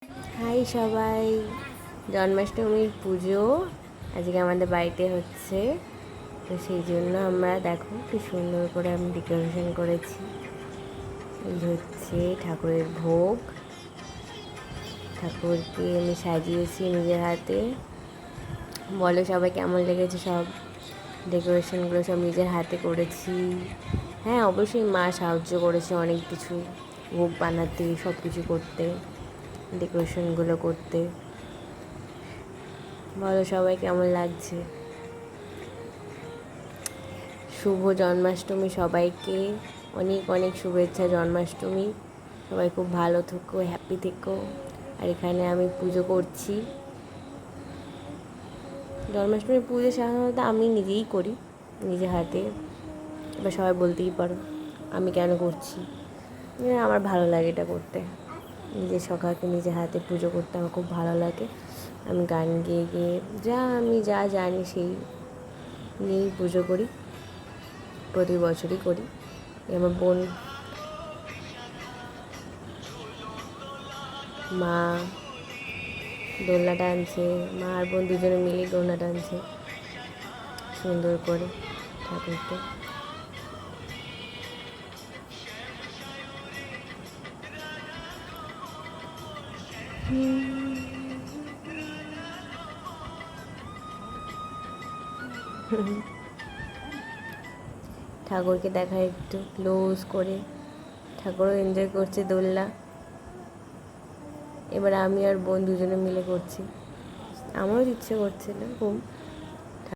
High সবাই, জন্মাষ্টমীর পুজো আজকে আমাদের বাড়িতে হচ্ছে। তো সেই জন্য আমরা দেখো কি সুন্দর করে আমি ডেকোরেশন করেছি। এই হচ্ছে ঠাকুরের ভোগ, ঠাকুরকে আমি সাজিয়েছি নিজের হাতে। বলো সবাই কেমন লেগেছে? সব ডেকোরেশনগুলো সব নিজের হাতে করেছি। হ্যাঁ, অবশ্যই মা সাহায্য করেছে অনেক কিছু, ভোগ বানাতে, সব কিছু করতে, ডেকোরেশনগুলো করতে। বলো সবাই কেমন লাগছে? শুভ জন্মাষ্টমী সবাইকে, অনেক অনেক শুভেচ্ছা জন্মাষ্টমী। সবাই খুব ভালো থেকো, হ্যাপি থেকো। আর এখানে আমি পুজো করছি। জন্মাষ্টমীর পুজো সাধারণত আমি নিজেই করি, নিজে হাতে। এবার সবাই বলতেই পারো আমি কেন করছি, আমার ভালো লাগে এটা করতে। নিজের সখাকে নিজের হাতে পুজো করতে আমার খুব ভালো লাগে। আমি গান গেয়ে গেয়ে আমি যা জানি সেই নিয়েই পুজো করি, প্রতি বছরই করি। আমার বোন, মা দোলনা টানছে, মা আর বোন দুজনে মিলেই দোলনা টানছে সুন্দর করে ঠাকুরকে। ঠাকুরকে দেখা একটু ক্লোজ করে, ঠাকুরও এনজয় করছে দোলনা। এবার আমি আর বোন দুজনে মিলে করছি। আমারও ইচ্ছে করছিল খুব,